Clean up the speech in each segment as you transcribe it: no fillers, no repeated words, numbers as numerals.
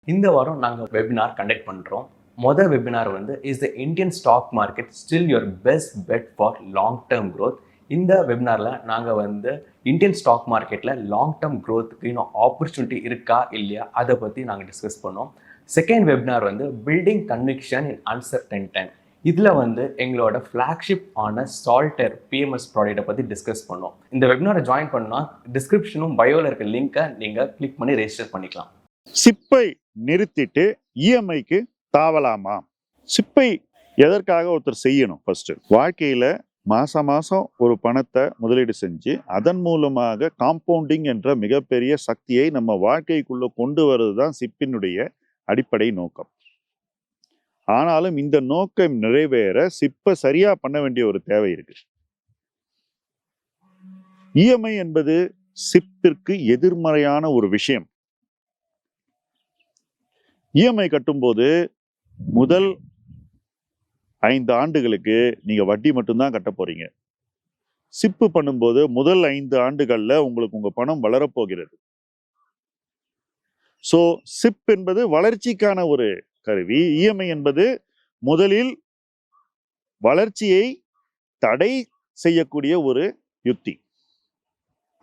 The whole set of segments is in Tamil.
இந்த வாரம் நாங்கள் வெபினார் கண்டக்ட் பண்ணுறோம். மொதல் வெபினார் வந்து is the Indian stock market still your best bet for long term growth. இந்த வெபினாரில் நாங்கள் வந்து இந்தியன் ஸ்டாக் மார்க்கெட்டில் லாங் டேர்ம் க்ரோத்துக்கு இன்னும் ஆப்பர்ச்சுனிட்டி இருக்கா இல்லையா அதை பற்றி நாங்கள் டிஸ்கஸ் பண்ணோம். செகண்ட் வெபினார் வந்து building conviction in uncertain time. இதில் வந்து எங்களோட ஃப்ளாக்ஷிப் ஆன சால்டர் பிஎம்எஸ் ப்ராடக்ட்டை பற்றி டிஸ்கஸ் பண்ணோம். இந்த வெபினாரை ஜாயின் பண்ணால் டிஸ்கிரிப்ஷனும் பயோவில் இருக்க லிங்கை நீங்கள் கிளிக் பண்ணி ரெஜிஸ்டர் பண்ணிக்கலாம். சிப்பை நிறுத்திட்டு இஎம்ஐக்கு தாவலாமா? சிப்பை எதற்காக ஒருத்தர் செய்யணும்? ஃபர்ஸ்ட் வாழ்க்கையில மாசம் ஒரு பணத்தை முதலீடு செஞ்சு அதன் மூலமாக காம்பவுண்டிங் என்ற மிகப்பெரிய சக்தியை நம்ம வாழ்க்கைக்குள்ள கொண்டு வருவதுதான் சிப்பினுடைய அடிப்படை நோக்கம். ஆனாலும் இந்த நோக்கம் நிறைவேற சிப்பை சரியா பண்ண வேண்டிய ஒரு தேவை இருக்கு. இஎம்ஐ என்பது சிப்பிற்கு எதிர்மறையான ஒரு விஷயம். இஎம்ஐ கட்டும்போது முதல் 5 ஆண்டுகளுக்கு நீங்க வட்டி மட்டும்தான் கட்ட போறீங்க. சிப்பு பண்ணும்போது முதல் 5 ஆண்டுகள்ல உங்களுக்கு உங்க பணம் வளரப்போகிறது. சோ சிப் என்பது வளர்ச்சிக்கான ஒரு கருவி. இஎம்ஐ என்பது முதலில் வளர்ச்சியை தடை செய்யக்கூடிய ஒரு யுக்தி.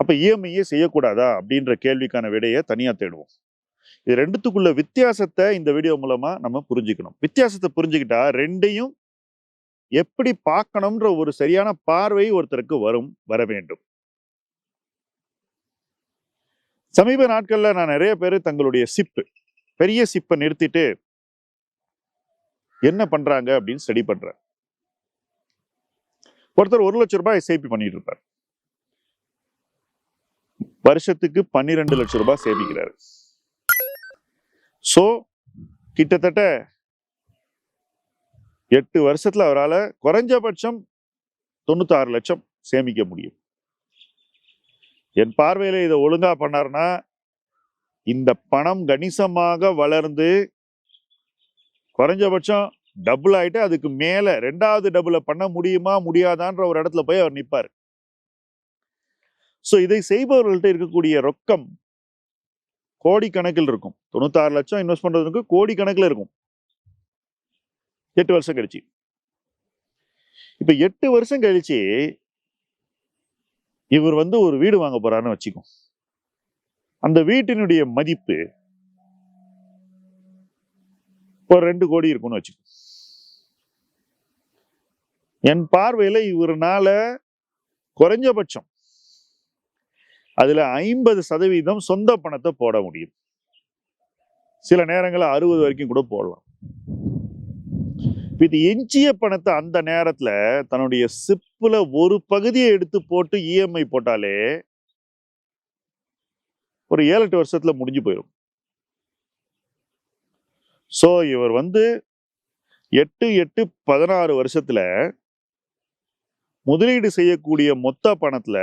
அப்ப இஎம்ஐயே செய்யக்கூடாதா அப்படின்ற கேள்விக்கான விடையை தனியா தேடுவோம். இது ரெண்டுத்துக்குள்ள வித்தியாசத்தை இந்த வீடியோ மூலமா நம்ம புரிஞ்சுக்கணும். வித்தியாசத்தை புரிஞ்சுக்கிட்டா ரெண்டையும் எப்படி பார்க்கணும்ன்ற ஒரு சரியான பார்வை ஒருத்தருக்கு வர வேண்டும். சமீப நாட்கள்ல நான் நிறைய பேர் தங்களுடைய பெரிய சிப்பை நிறுத்திட்டு என்ன பண்றாங்க அப்படின்னு ஸ்டடி பண்றேன். ஒருத்தர் 1 லட்சம் ரூபாய் எஸ்ஐபி பண்ணிட்டு இருப்பார். வருஷத்துக்கு 12 லட்சம் ரூபாய் சேமிக்கிறாரு. சோ கிட்டத்தட்ட 8 வருஷத்துல அவரால் குறைஞ்சபட்சம் 96 லட்சம் சேமிக்க முடியும். என் பார்வையில இதை ஒழுங்கா பண்ணாருன்னா இந்த பணம் கணிசமாக வளர்ந்து குறைஞ்சபட்சம் டபுள் ஆயிட்டு அதுக்கு மேல 2வது டபுளை பண்ண முடியுமா முடியாதான்ற ஒரு இடத்துல போய் அவர் நிற்பார். சோ இதை செய்பவர்கள்ட்ட இருக்கக்கூடிய ரொக்கம் கோடிக்கணக்கில் இருக்கும். 96 லட்சம் இன்வெஸ்ட் பண்றதுக்கு கோடிக்கணக்கில் இருக்கும் 8 வருஷம் கழிச்சு. இப்ப 8 வருஷம் கழிச்சு இவர் வந்து ஒரு வீடு வாங்க போறாருன்னு வச்சுக்கோ. அந்த வீட்டினுடைய மதிப்பு ஒரு 2 கோடி இருக்கும்னு வச்சுக்கோ. என் பார்வையில இவருனால குறைஞ்சபட்சம் அதுல 50% சொந்த பணத்தை போட முடியும். சில நேரங்களில் 60 வரைக்கும் கூட போடலாம். இது எஞ்சிய பணத்தை அந்த நேரத்துல தன்னுடைய சிப்புல ஒரு பகுதியை எடுத்து போட்டு இஎம்ஐ போட்டாலே ஒரு 7-8 வருஷத்துல முடிஞ்சு போயிடும். சோ இவர் வந்து 8-8-16 வருஷத்துல முதலீடு செய்யக்கூடிய மொத்த பணத்துல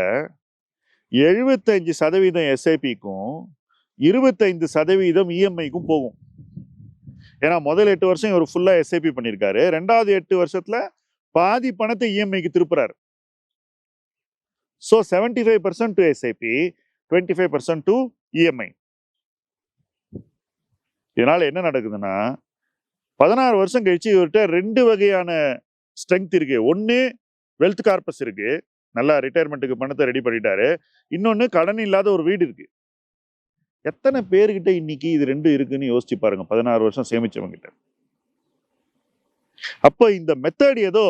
75% எஸ்ஐபிக்கும் 25% இஎம்ஐக்கும் போகும். ஏன்னா முதல் 8 வருஷம் இவர் ஃபுல்லா எஸ்ஐபி பண்ணியிருக்காரு. 2வது 8 வருஷத்துல பாதி பணத்தை இஎம்ஐக்கு திருப்புறாரு. So 75% to SIP, 25% to EMI. இதனால என்ன நடக்குதுன்னா 16 வருஷம் கழிச்சு இவர்கிட்ட 2 வகையான ஸ்ட்ரென்த் இருக்கு. ஒன்னு வெல்த் கார்பஸ் இருக்கு, நல்லா ரிட்டையர்மெண்ட்டுக்கு பணத்தை ரெடி பண்ணிட்டாரு. இன்னொன்னு கடன் இல்லாத ஒரு வீடு இருக்கு. எத்தனை பேர்கிட்ட இன்னைக்கு இது 2 இருக்குன்னு யோசிச்சு பாருங்க. 16 வருஷம் சேமிச்சவங்க கிட்ட. அப்ப இந்த மெத்தட் ஏதோ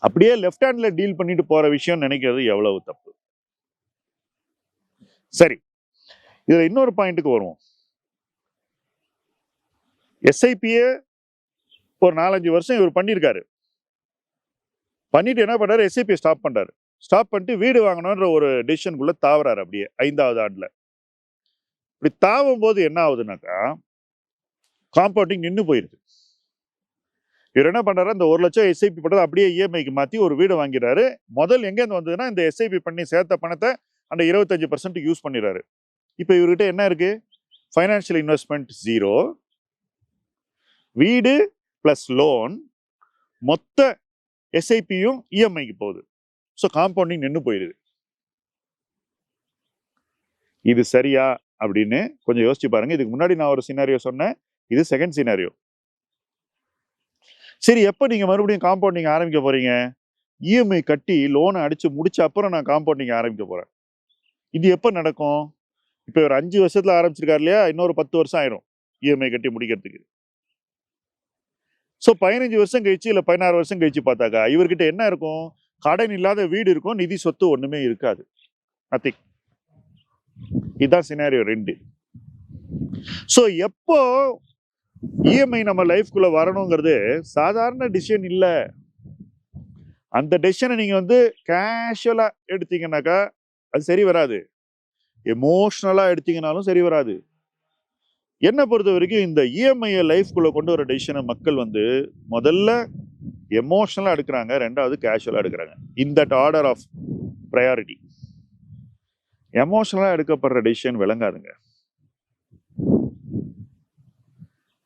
அப்படியே லெஃப்ட் ஹேண்ட்ல டீல் பண்ணிட்டு போற விஷயம் நினைக்கிறது எவ்வளவு தப்பு. சரி, இதுல இன்னொரு பாயிண்ட்டுக்கு வருவோம். எஸ்ஐபியே ஒரு 4-5 வருஷம் இவர் பண்ணியிருக்காரு. பண்ணிட்டு என்ன பண்றாரு? எஸ்ஐபியை ஸ்டாப் பண்றாரு. ஸ்டாப் பண்ணிட்டு வீடு வாங்கணும்ன்ற ஒரு டிசிஷனுக்குள்ள தாவறாரு. அப்படியே 5வது ஆண்டுல இப்படி தாவும் போது என்ன ஆகுதுன்னாக்கா காம்பவுண்டிங் நின்று போயிருது. இவர் என்ன பண்றாரு? இந்த 1 லட்சம் எஸ்ஐபி பண்றது அப்படியே இஎம்ஐக்கு மாத்தி ஒரு வீடு வாங்கிறாரு. முதல் எங்க இருந்து வந்ததுன்னா இந்த எஸ்ஐபி பண்ணி சேர்த்த பணத்தை அந்த 25% யூஸ் பண்ணிடுறாரு. இப்ப இவர்கிட்ட என்ன இருக்கு? ஃபைனான்சியல் இன்வெஸ்ட்மெண்ட் 0, வீடு பிளஸ் லோன், மொத்த எஸ்ஐபியும் இஎம்ஐக்கு போகுது. ஸோ காம்பவுண்டிங் நின்று போயிடுது. இது சரியா அப்படின்னு கொஞ்சம் யோசிச்சு பாருங்க. இதுக்கு முன்னாடி நான் ஒரு சினாரியோ சொன்னேன், இது செகண்ட் சினாரியோ. சரி, எப்போ நீங்க மறுபடியும் காம்பவுண்டிங் ஆரம்பிக்க போறீங்க? இஎம்ஐ கட்டி லோனை அடிச்சு முடிச்ச அப்புறம் நான் காம்பவுண்டிங் ஆரம்பிக்க போறேன். இது எப்போ நடக்கும்? இப்போ ஒரு 5 வருஷத்துல ஆரம்பிச்சிருக்காரு இல்லையா, இன்னொரு 10 வருஷம் ஆயிரும் இஎம்ஐ கட்டி முடிக்கிறதுக்கு. ஸோ 15 வருஷம் கழிச்சு இல்லை 16 வருஷம் கழிச்சு பார்த்தாக்கா இவர்கிட்ட என்ன இருக்கும்? கடன் இல்லாத வீடு இருக்கும், நிதி சொத்து ஒண்ணுமே இருக்காது. நத்திங். இதுதான் சினாரியோ 2. ஸோ எப்போ இஎம்ஐ நம்ம லைஃப்குள்ள வரணுங்கிறது சாதாரண டிசிஷன் இல்ல. அந்த டெசிஷனை நீங்க வந்து கேஷுவலா எடுத்தீங்கன்னாக்கா அது சரி வராது. எமோஷனலா எடுத்தீங்கனாலும் சரி வராது. என்ன பொறுத்த வரைக்கும் இந்த இஎம்ஐ லைஃப்குள்ள கொண்டு வர டெசிஷனை மக்கள் வந்து முதல்ல எமோஷனலா எடுக்கிறாங்க, ரெண்டாவது கேஷுவலா எடுக்கிறாங்க. In that order of priority. எமோஷனலா எடுக்கப்படுற டெசிஷன் விளங்காதுங்க.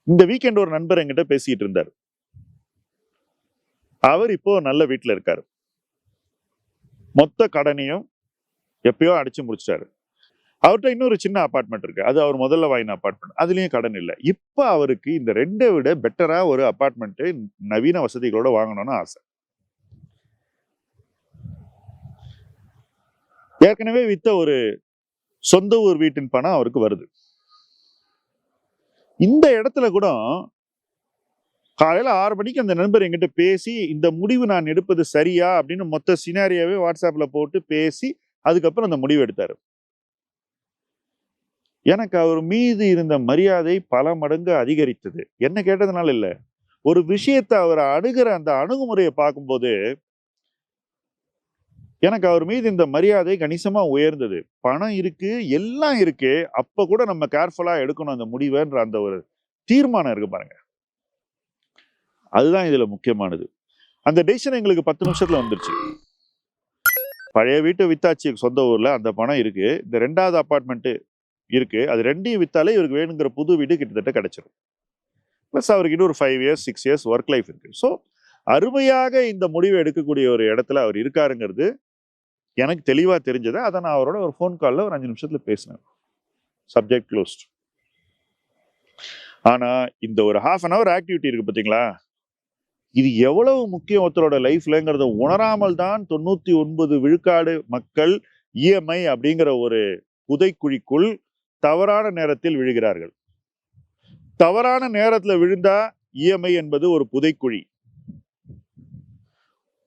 இந்த வீக்கெண்ட் ஒரு நண்பர் என்கிட்ட பேசிட்டு இருந்தார். அவர் இப்போ நல்ல வீட்டுல இருக்காரு. மொத்த கடனையும் எப்பயோ அடிச்சு முடிச்சிட்டாரு. அவர்கிட்ட இன்னொரு சின்ன அபார்ட்மெண்ட் இருக்கு, அது அவர் முதல்ல வாங்கின அபார்ட்மெண்ட், அதுலயும் கடன் இல்லை. இப்ப அவருக்கு இந்த 2 விட பெட்டரா ஒரு அபார்ட்மெண்ட் நவீன வசதிகளோட வாங்கணும்னு ஆசை. ஏற்கனவே வித்த ஒரு சொந்த ஊர் வீட்டின் பணம் அவருக்கு வருது. இந்த இடத்துல கூட காலையில 6 மணிக்கு அந்த நண்பர் என்கிட்ட பேசி இந்த முடிவு நான் எடுப்பது சரியா அப்படின்னு மொத்த சினாரியாவே வாட்ஸ்அப்ல போட்டு பேசி அதுக்கப்புறம் அந்த முடிவு எடுத்தாரு. எனக்கு அவர் மீது இருந்த மரியாதை பல மடங்கு அதிகரித்தது. என்ன கேட்டதுனால இல்ல, ஒரு விஷயத்தை அவர் அணுகிற அந்த அணுகுமுறையை பார்க்கும்போது எனக்கு அவர் மீது இந்த மரியாதை கணிசமா உயர்ந்தது. பணம் இருக்கு, எல்லாம் இருக்கு, அப்ப கூட நம்ம கேர்ஃபுல்லா எடுக்கணும் அந்த முடிவுன்ற அந்த ஒரு தீர்மானம் இருக்கு பாருங்க, அதுதான் இதுல முக்கியமானது. அந்த டெசிஷன் எங்களுக்கு 10 நிமிஷத்துல வந்துருச்சு. பழைய வீட்டை வித்தாச்சு சொந்த ஊர்ல, அந்த பணம் இருக்கு. இந்த 2வது அபார்ட்மெண்ட் இருக்கு, அது 2ஐயும் வித்தாலே இவருக்கு வேணுங்கிற புது வீடு கிட்டத்தட்ட கிடைச்சிடும். பிளஸ் அவருக்கு இன்னும் ஒரு 5 இயர்ஸ் 6 இயர்ஸ் ஒர்க் லைஃப் இருக்கு. ஸோ அருமையாக இந்த முடிவை எடுக்கக்கூடிய ஒரு இடத்துல அவர் இருக்காருங்கிறது எனக்கு தெளிவா தெரிஞ்சது. அதை நான் அவரோட ஒரு ஃபோன் காலில் ஒரு 5 நிமிஷத்துல பேசினேன். Subject closed. ஆனா இந்த ஒரு 1/2 hour ஆக்டிவிட்டி இருக்கு பார்த்தீங்களா, இது எவ்வளவு முக்கியம் ஒருத்தரோட லைஃப்லங்கிறத உணராமல் தான் 99 விழுக்காடு மக்கள் இஎம்ஐ அப்படிங்கிற ஒரு புதைக்குழிக்குள் தவறான நேரத்தில் விழுகிறார்கள். தவறான நேரத்தில் விழுந்தா இஎம்ஐ என்பது ஒரு புதைக்குழி.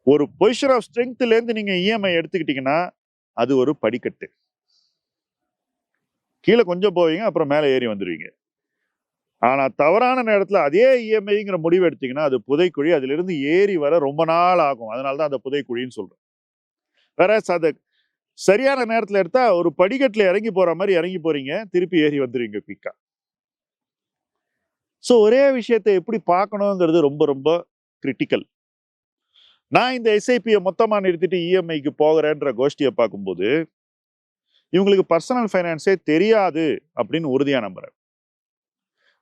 ஒரு பொசிஷன் ஆஃப் ஸ்ட்ரெங்க்த்ல இருந்து நீங்க இஎம்ஐ எடுத்துக்கிட்டீங்கன்னா அது ஒரு படிக்கட்டு. கீழே கொஞ்சம் போவீங்க, அப்புறம் மேலே ஏறி வந்துடுவீங்க. ஆனா தவறான நேரத்துல அதே இஎம்ஐங்கிற முடிவு எடுத்தீங்கன்னா அது புதைக்குழி. அதுல இருந்து ஏறி வர ரொம்ப நாள் ஆகும். அதனாலதான் அந்த புதைக்குழின்னு சொல்றேன். வேற அதை சரியான நேரத்துல எடுத்தா ஒரு படிக்கட்டுல இறங்கி போற மாதிரி இறங்கி போறீங்க, திருப்பி ஏறி வந்துருவீங்க குயிக்கா. ஸோ ஒரே விஷயத்தை எப்படி பார்க்கணுங்கிறது ரொம்ப ரொம்ப கிரிட்டிக்கல். நான் இந்த எஸ்ஐபியை மொத்தமா நிறுத்திட்டு இஎம்ஐக்கு போகிறேன்ற கோஷ்டியை பார்க்கும்போது இவங்களுக்கு பர்சனல் ஃபைனான்ஸே தெரியாது அப்படின்னு உறுதியா நம்புறேன்.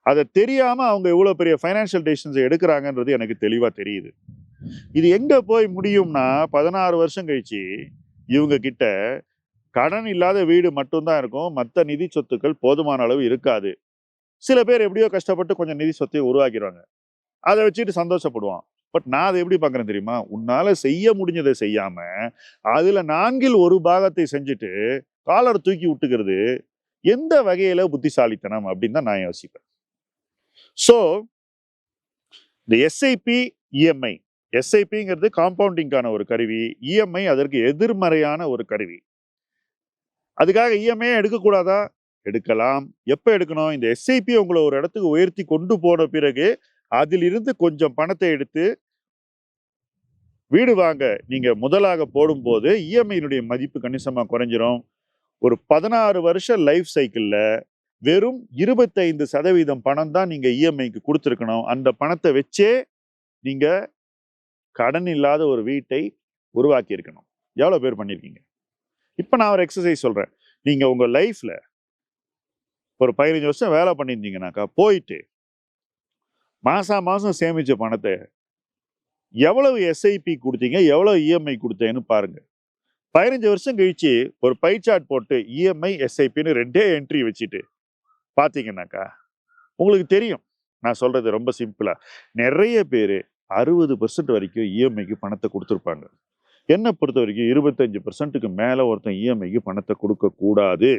அதை தெரியாம அவங்க எவ்வளவு பெரிய ஃபைனான்சியல் டெசிஷன்ஸ் எடுக்கிறாங்கன்றது எனக்கு தெளிவா தெரியுது. இது எங்க போய் முடியும்னா 16 வருஷம் கழிச்சு இவங்க கிட்ட கடன் இல்லாத வீடு மட்டும்தான் இருக்கும், மற்ற நிதி சொத்துக்கள் போதுமான அளவு இருக்காது. சில பேர் எப்படியோ கஷ்டப்பட்டு கொஞ்சம் நிதி சொத்தை உருவாக்கிடுவாங்க, அதை வச்சுட்டு சந்தோஷப்படுவான். பட் நான் அதை எப்படி பார்க்கறேன் தெரியுமா, உன்னால செய்ய முடிஞ்சதை செய்யாம அதுல 4ல் 1 பாகத்தை செஞ்சுட்டு காலர் தூக்கி விட்டுக்கிறது எந்த வகையில புத்திசாலித்தனம் அப்படின்னு தான் நான் யோசிப்பேன். ஸோ இந்த எஸ்ஐபி இஎம்ஐ, எஸ்ஐபிங்கிறது காம்பவுண்டிங்கான ஒரு கருவி, இஎம்ஐ அதற்கு எதிர்மறையான ஒரு கருவி. அதுக்காக இஎம்ஐ எடுக்கக்கூடாதா? எடுக்கலாம். எப்ப எடுக்கணும்? இந்த எஸ்ஐபி உங்களை ஒரு இடத்துக்கு உயர்த்தி கொண்டு போன பிறகு அதிலிருந்து கொஞ்சம் பணத்தை எடுத்து வீடு வாங்க நீங்க முதலாக போடும்போது இஎம்ஐனுடைய மதிப்பு கணிசமா குறைஞ்சிரும். ஒரு 16 வருஷ லைஃப் சைக்கிள்ல வெறும் 25% பணம் தான் நீங்க இஎம்ஐக்கு கொடுத்துருக்கணும். அந்த பணத்தை வச்சே நீங்க கடன் இல்லாத ஒரு வீட்டை உருவாக்கி இருக்கணும். எவ்வளவு பேர் பண்ணிருக்கீங்க? இப்ப நான் ஒரு எக்ஸசைஸ் சொல்றேன். நீங்க உங்க லைஃப்ல ஒரு 15 வருஷம் வேலை பண்ணியிருந்தீங்கன்னாக்கா, போயிட்டு மாசம் சேமிச்ச பணத்தை எவ்வளவு எஸ்ஐபி கொடுத்தீங்க, எவ்வளவு இஎம்ஐ கொடுத்தேன்னு பாருங்க. 15 வருஷம் கழிச்சு ஒரு பை சார்ட் போட்டு இஎம்ஐ எஸ்ஐபின்னு 2 என்ட்ரி வச்சுட்டு பார்த்தீங்கன்னாக்கா உங்களுக்கு தெரியும். நான் சொல்றது ரொம்ப சிம்பிளா, நிறைய பேர் 60% வரைக்கும் இஎம்ஐக்கு பணத்தை கொடுத்துருப்பாங்க. என்னை பொறுத்த வரைக்கும் 25%க்கு மேல ஒருத்தன் இஎம்ஐக்கு பணத்தை கொடுக்க கூடாது.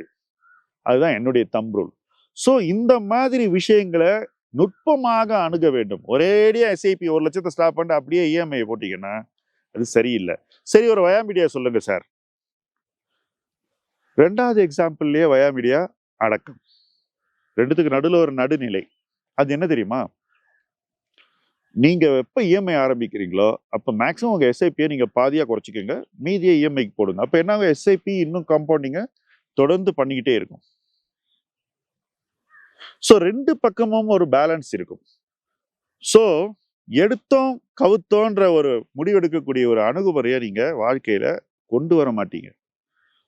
அதுதான் என்னுடைய தம்ப் ரூல். ஸோ இந்த மாதிரி விஷயங்களை நுட்பமாக அணுக வேண்டும். ஒரேடியா எஸ்ஐபி 1 லட்சத்தை ஸ்டாப் பண்ணிட்டு அப்படியே இஎம்ஐ போட்டீங்கன்னா அது சரியில்லை. சரி, ஒரு வயாமீடியா சொல்லுங்க சார். 2வது எக்ஸாம்பிள்லயே வயாமீடியா அடக்கம். 2த்துக்கு நடுவில் ஒரு நடுநிலை. அது என்ன தெரியுமா? நீங்க எப்ப இஎம்ஐ ஆரம்பிக்கிறீங்களோ அப்ப மேக்ஸிமம் உங்க எஸ்ஐபியை நீங்க பாதியா குறைச்சிக்கோங்க, மீதியை இஎம்ஐக்கு போடுங்க. அப்ப என்ன, எஸ்ஐபி இன்னும் கம்பவுண்டிங்க தொடர்ந்து பண்ணிக்கிட்டே இருக்கும். ஸோ 2 பக்கமும் ஒரு பேலன்ஸ் இருக்கும். ஸோ எடுத்தோம் கவுத்தோன்ற ஒரு முடிவெடுக்கக்கூடிய ஒரு அணுகுமுறையை நீங்க வாழ்க்கையில கொண்டு வர மாட்டீங்க.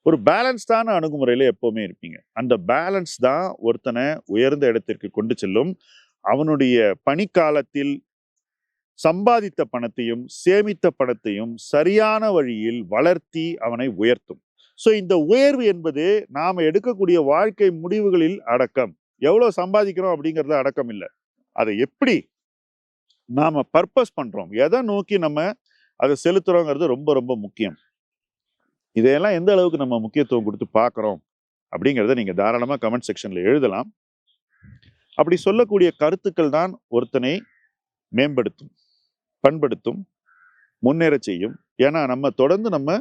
ஒரு பேலன்ஸ்டான அணுகுமுறையில எப்பவுமே இருப்பீங்க. அந்த பேலன்ஸ் தான் ஒருத்தனை உயர்ந்த இடத்திற்கு கொண்டு செல்லும். அவனுடைய பணிக்காலத்தில் சம்பாதித்த பணத்தையும் சேமித்த பணத்தையும் சரியான வழியில் வளர்த்தி அவனை உயர்த்தும். ஸோ இந்த உயர்வு என்பது நாம எடுக்கக்கூடிய வாழ்க்கை முடிவுகளில் அடக்கம். எவ்வளவு சம்பாதிக்கிறோம் அப்படிங்கிறது அடக்கம் இல்லை. அதை எப்படி நாம பர்பஸ் பண்றோம், எதை நோக்கி நம்ம அதை செலுத்துறோங்கிறது ரொம்ப ரொம்ப முக்கியம். இதையெல்லாம் எந்த அளவுக்கு நம்ம முக்கியத்துவம் கொடுத்து பார்க்குறோம் அப்படிங்கிறத நீங்க தாராளமா கமெண்ட் செக்ஷன்ல எழுதலாம். அப்படி சொல்லக்கூடிய கருத்துக்கள் தான் ஒருத்தனை மேம்படுத்தும், பண்படுத்தும், முன்னேற செய்யும். ஏன்னா நம்ம தொடர்ந்து நம்ம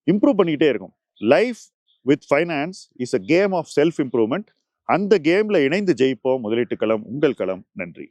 இம்ப்ரூவ் பண்ணிக்கிட்டே இருக்கோம். Life with finance is a game of self improvement. அந்த கேம்ல இணைந்து ஜெயிப்போம். முதலீட்டு களம் உங்கள் களம். நன்றி.